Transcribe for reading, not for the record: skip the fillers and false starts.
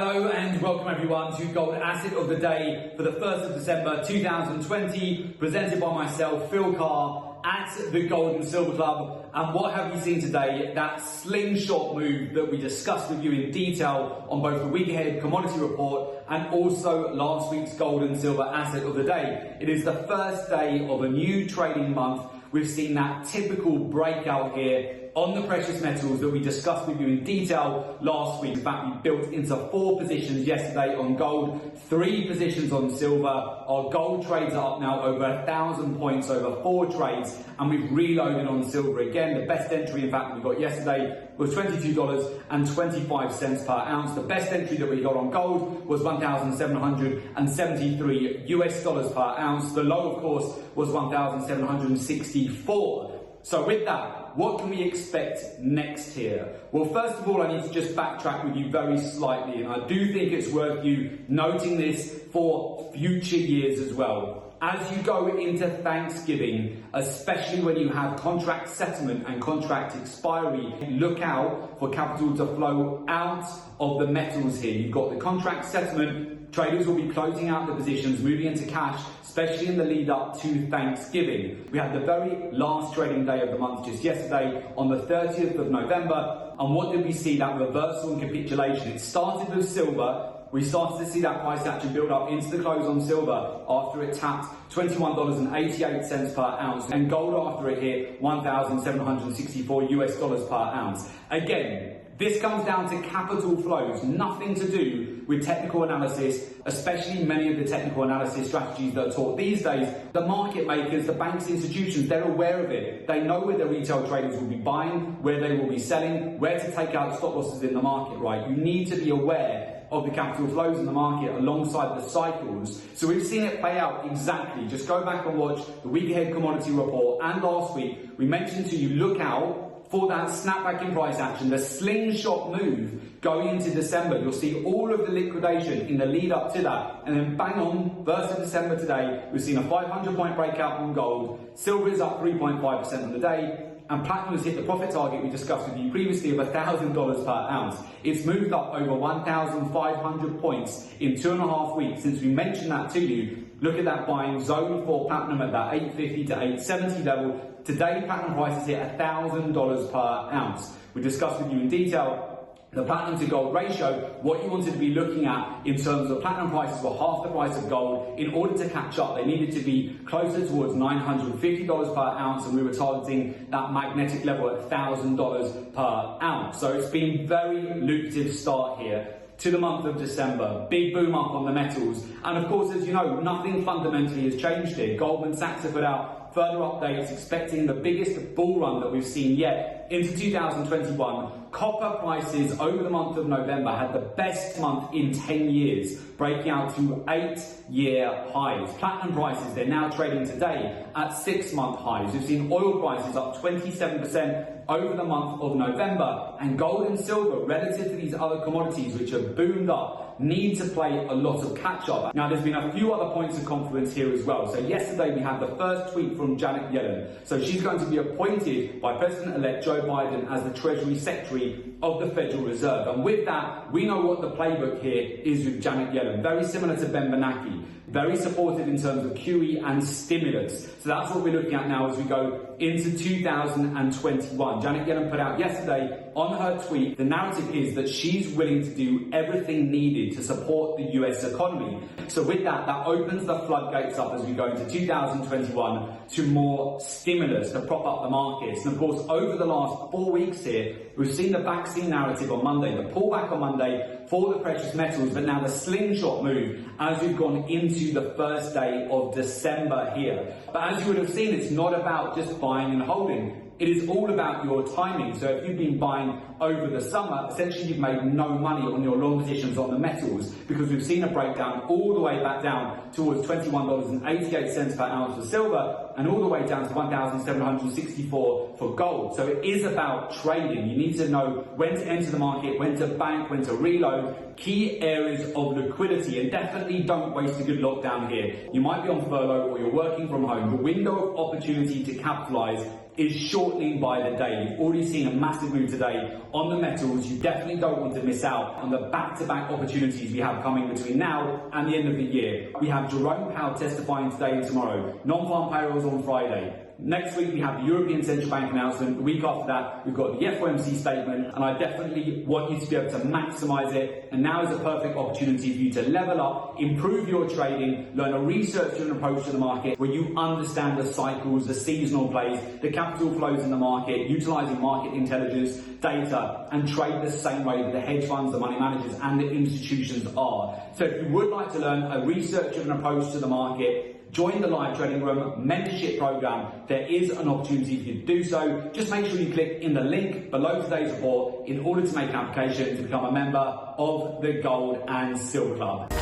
Hello and welcome everyone to Gold Asset of the Day for the 1st of December 2020, presented by myself, Phil Carr, at the Gold and Silver Club. And what have we seen today? That slingshot move that we discussed with you in detail on both the week ahead commodity report and also last week's Gold and Silver Asset of the Day. It is the first day of a new trading month. We've seen that typical breakout here on the precious metals that we discussed with you in detail last week. In fact, we built into 4 positions yesterday on gold, 3 positions on silver. Our gold trades are up now over 1,000 points over 4 trades, and we've reloaded on silver again. The best entry, in fact, we got yesterday was $22.25 per ounce. The best entry that we got on gold was $1,773 per ounce. The low, of course, was $1,764. So with that, what can we expect next here? Well, first of all, I need to just backtrack with you very slightly, and I do think it's worth you noting this for future years as well. As you go into Thanksgiving, especially when you have contract settlement and contract expiry, look out for capital to flow out of the metals here. You've got the contract settlement, traders will be closing out the positions, moving into cash, especially in the lead up to Thanksgiving. We had the very last trading day of the month just yesterday on the 30th of November. And what did we see? That reversal and capitulation. It started with silver. We started to see that price action build up into the close on silver after it tapped $21.88 per ounce, and gold after it hit $1,764 per ounce. Again, this comes down to capital flows, nothing to do with technical analysis, especially many of the technical analysis strategies that are taught these days. The market makers, the banks, institutions, they're aware of it. They know where the retail traders will be buying, where they will be selling, where to take out stop losses in the market, right? You need to be aware of the capital flows in the market alongside the cycles. So we've seen it play out exactly. Just go back and watch the week ahead commodity report, and last week we mentioned to you, look out for that snapback in price action, the slingshot move going into December. You'll see all of the liquidation in the lead up to that, and then bang on, 1st of December today, we've seen a 500-point breakout on gold. Silver is up 3.5% on the day, and platinum has hit the profit target we discussed with you previously of $1,000 per ounce. It's moved up over 1,500 points in 2.5 weeks since we mentioned that to you. Look at that buying zone for platinum at that 850 to 870 level. Today, platinum prices hit $1,000 per ounce. We discussed with you in detail the platinum to gold ratio. What you wanted to be looking at in terms of platinum prices were half the price of gold. In order to catch up, they needed to be closer towards $950 per ounce, and we were targeting that magnetic level at $1,000 per ounce. So it's been very lucrative start here to the month of December. Big boom up on the metals. And of course, as you know, nothing fundamentally has changed here. Goldman Sachs have put out further updates expecting the biggest bull run that we've seen yet into 2021. Copper prices over the month of November had the best month in 10 years, breaking out to 8-year highs. Platinum prices, they're now trading today at 6-month highs. We've seen oil prices up 27% over the month of November, and gold and silver, relative to these other commodities which have boomed up, need to play a lot of catch up. Now, there's been a few other points of confluence here as well. So yesterday we had the first tweet from Janet Yellen. So she's going to be appointed by President-elect Joe Biden as the Treasury Secretary of the Federal Reserve. And with that, we know what the playbook here is with Janet Yellen. Very similar to Ben Bernanke. Very supportive in terms of QE and stimulus. So that's what we're looking at now as we go into 2021. Janet Yellen put out yesterday on her tweet, the narrative is that she's willing to do everything needed to support the US economy. So with that, that opens the floodgates up as we go into 2021 to more stimulus to prop up the markets. And of course, over the last 4 weeks here, we've seen the vaccine narrative on Monday, the pullback on Monday for the precious metals, but now the slingshot move as we've gone into the first day of December here. But as you would have seen, it's not about just buying and holding. It is all about your timing. So if you've been buying over the summer, essentially you've made no money on your long positions on the metals, because we've seen a breakdown all the way back down towards $21.88 per ounce for silver, and all the way down to $1,764 for gold. So it is about trading. You need to know when to enter the market, when to bank, when to reload, key areas of liquidity, and definitely don't waste a good lockdown here. You might be on furlough or you're working from home. The window of opportunity to capitalize is shortening by the day. You've already seen a massive move today on the metals. You definitely don't want to miss out on the back-to-back opportunities we have coming between now and the end of the year. We have Jerome Powell testifying today and tomorrow. Non-farm payrolls on Friday. Next week we have the European Central Bank announcement. The week after that we've got the FOMC statement, and I definitely want you to be able to maximise it. And now is a perfect opportunity for you to level up, improve your trading, learn a research-driven approach to the market where you understand the cycles, the seasonal plays, the capital flows in the market, utilising market intelligence, data, and trade the same way that the hedge funds, the money managers and the institutions are. So if you would like to learn a research-driven approach to the market, join the live trading room mentorship program. There is an opportunity for you to do so. Just make sure you click in the link below today's report in order to make an application to become a member of the Gold and Silver Club.